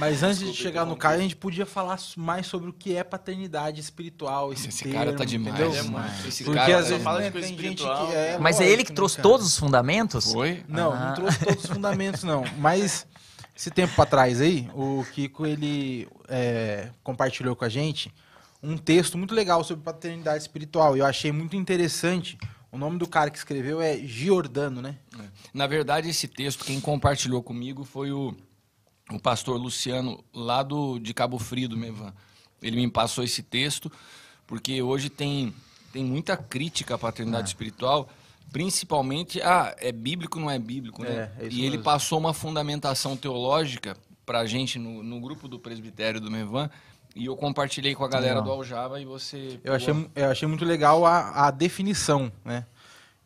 Mas antes de chegar no Caio, a gente podia falar mais sobre o que é paternidade espiritual. Esse cara tá demais. Esse porque cara, às vezes fala de coisa tem gente espiritual. que é. Mas é ele que trouxe todos os fundamentos? Foi? Não trouxe todos os fundamentos, não. Mas esse tempo pra trás aí, o Kiko, ele compartilhou com a gente um texto muito legal sobre paternidade espiritual. E eu achei muito interessante. O nome do cara que escreveu é Giordano, né? Na verdade, esse texto, quem compartilhou comigo foi o pastor Luciano, lá de Cabo Frio, do Mevan. Ele me passou esse texto, porque hoje tem muita crítica à paternidade espiritual, principalmente, é bíblico ou não é bíblico, né? E ele passou uma fundamentação teológica pra gente no grupo do presbitério do Mevan, e eu compartilhei com a galera do Aljava e você... Eu achei muito legal a definição, né?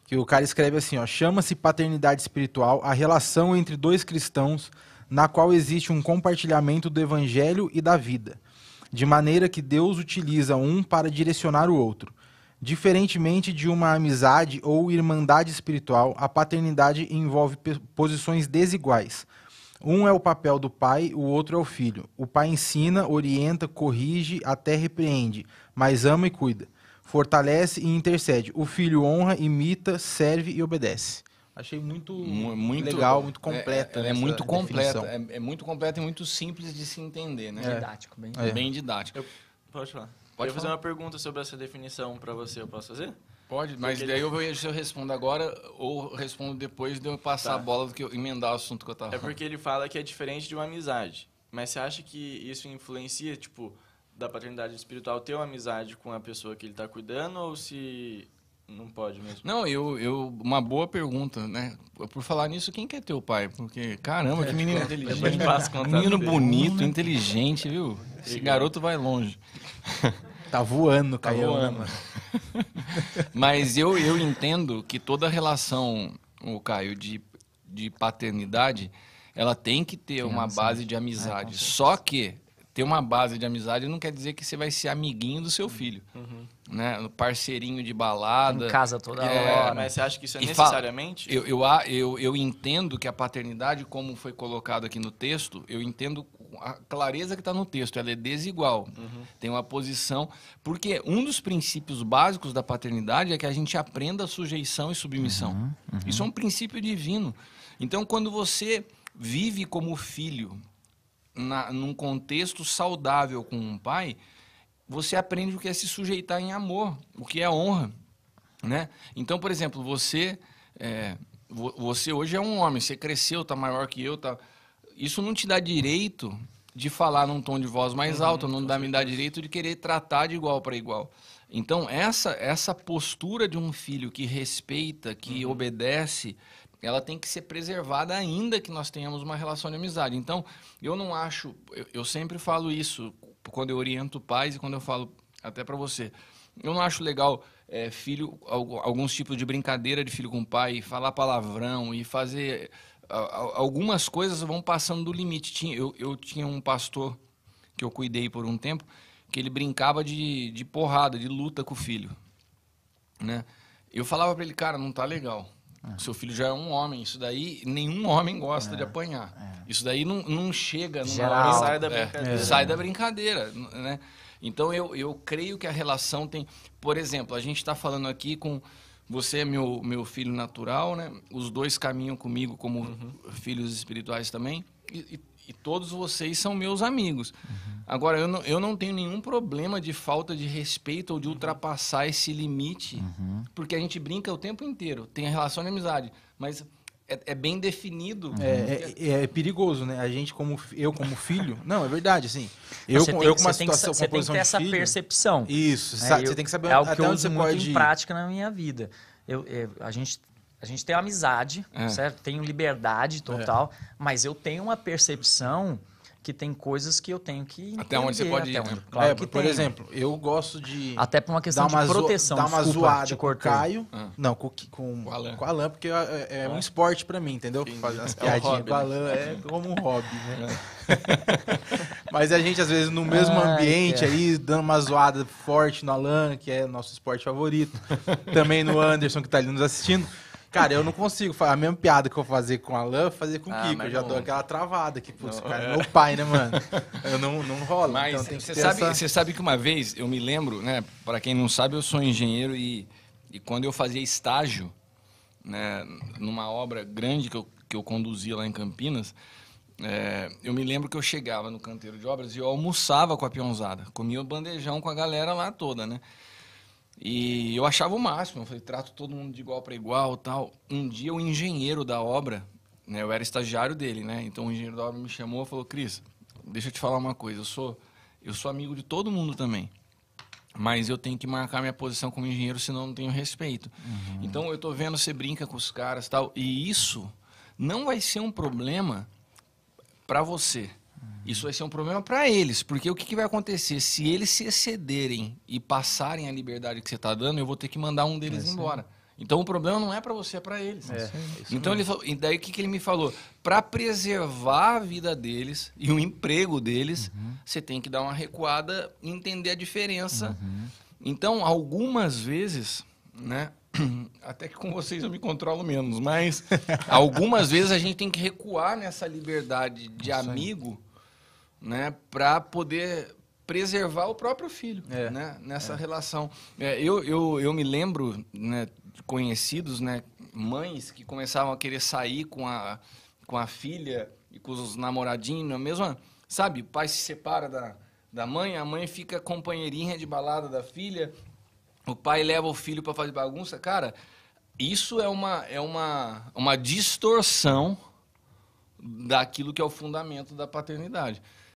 Que o cara escreve assim, ó, chama-se paternidade espiritual a relação entre dois cristãos na qual existe um compartilhamento do evangelho e da vida, de maneira que Deus utiliza um para direcionar o outro. Diferentemente de uma amizade ou irmandade espiritual, a paternidade envolve posições desiguais. Um é o papel do pai, o outro é o filho. O pai ensina, orienta, corrige, até repreende, mas ama e cuida. Fortalece e intercede. O filho honra, imita, serve e obedece. Achei muito legal, muito completa. É muito completa. É muito completa e muito simples de se entender, né? Didático, bem didático. Pode falar. Pode fazer uma pergunta sobre essa definição para você, eu posso fazer? Pode, mas daí eu vejo se eu respondo agora ou respondo depois de eu passar a bola do que eu emendar o assunto que eu tava. É porque ele fala que é diferente de uma amizade. Mas você acha que isso influencia, tipo, da paternidade espiritual ter uma amizade com a pessoa que ele tá cuidando ou se não pode mesmo? Não, uma boa pergunta, né? Por falar nisso, quem quer teu pai? Porque, caramba, que menino inteligente. Menino bonito, inteligente, viu? Esse garoto vai longe. Tá voando, Caio. Mas eu entendo que toda relação, Caio, de paternidade, ela tem que ter uma base de amizade. Só que ter uma base de amizade não quer dizer que você vai ser amiguinho do seu filho. Né? Parceirinho de balada. Em casa toda hora. Mas você acha que isso é necessariamente? Eu entendo que a paternidade, como foi colocado aqui no texto, eu entendo a clareza que está no texto, ela é desigual. Tem uma posição... Porque um dos princípios básicos da paternidade é que a gente aprenda a sujeição e submissão. Isso é um princípio divino. Então, quando você vive como filho, num contexto saudável com um pai, você aprende o que é se sujeitar em amor, o que é honra, né? Então, por exemplo, você hoje é um homem, você cresceu, está maior que eu, isso não te dá direito de falar num tom de voz mais alto, não me dá direito de querer tratar de igual para igual. Então, essa postura de um filho que respeita, que obedece, ela tem que ser preservada ainda que nós tenhamos uma relação de amizade. Então, eu não acho... Eu sempre falo isso quando eu oriento pais e quando eu falo até para você. Eu não acho legal alguns tipos de brincadeira de filho com pai, falar palavrão e fazer... Algumas coisas vão passando do limite. Eu tinha um pastor que eu cuidei por um tempo, que ele brincava de porrada, de luta com o filho. Né? Eu falava para ele, cara, não tá legal. Seu filho já é um homem, isso daí nenhum homem gosta de apanhar. Isso daí não chega numa hora, sai da brincadeira. Sai da brincadeira, né? Então eu creio que a relação tem... Por exemplo, a gente está falando aqui com... Você é meu filho natural, né? Os dois caminham comigo como filhos espirituais também. E todos vocês são meus amigos. Agora, eu não tenho nenhum problema de falta de respeito ou de ultrapassar esse limite, porque a gente brinca o tempo inteiro, tem a relação de amizade, mas é bem definido. É perigoso, né? A gente, como filho... Não, é verdade, assim. Você tem que ter essa percepção. Isso, você tem que saber até até onde você muito pode em ir. prática na minha vida. A gente tem amizade, certo? Tenho liberdade total, mas eu tenho uma percepção que tem coisas que eu tenho que entender. Até onde você pode ir. Claro que por tem. exemplo, eu gosto de... Até por uma questão de proteção. Dar uma zoada com o Caio. Não, com o Alan, porque é um esporte pra mim, entendeu? Fazer umas piadinhas com o Alan é como um hobby, né? Mas a gente, às vezes, no mesmo ambiente aí, dando uma zoada forte no Alan, que é nosso esporte favorito. Também no Anderson, que tá ali nos assistindo. Cara, eu não consigo fazer a mesma piada que eu fazer com o Alan, fazer com o Kiko. Eu mas já não. dou aquela travada aqui, putz, cara, é meu pai, né, mano? Eu não rola. Mas Então tem que você ter sabe, essa... você sabe que uma vez, eu me lembro, né? Para quem não sabe, eu sou engenheiro e quando eu fazia estágio, né, numa obra grande que eu conduzia lá em Campinas, eu me lembro que eu chegava no canteiro de obras e eu almoçava com a peãozada, comia o bandejão com a galera lá toda, né? E eu achava o máximo, eu falei, trato todo mundo de igual para igual, tal. Um dia o engenheiro da obra, né, eu era estagiário dele, né? Então o engenheiro da obra me chamou e falou, Cris, deixa eu te falar uma coisa, eu sou amigo de todo mundo também. Mas eu tenho que marcar minha posição como engenheiro, senão eu não tenho respeito. Uhum. Então eu tô vendo você brinca com os caras, tal, e isso não vai ser um problema para você. Isso vai ser um problema para eles, porque o que vai acontecer? Se eles se excederem e passarem a liberdade que você está dando, eu vou ter que mandar um deles embora. Então o problema não é para você, é para eles. Então ele falou, e daí o que ele me falou? Para preservar a vida deles e o emprego deles, você tem que dar uma recuada e entender a diferença. Então, algumas vezes, né? Até que com vocês eu me controlo menos, mas algumas vezes a gente tem que recuar nessa liberdade de amigo, né, para poder preservar o próprio filho, né, nessa relação. Eu me lembro, né, de conhecidos, né, mães que começavam a querer sair com a filha e com os namoradinhos, a mesma, sabe, o pai se separa da mãe, a mãe fica companheirinha de balada da filha, o pai leva o filho para fazer bagunça. Cara, isso é uma distorção daquilo que é o fundamento da paternidade.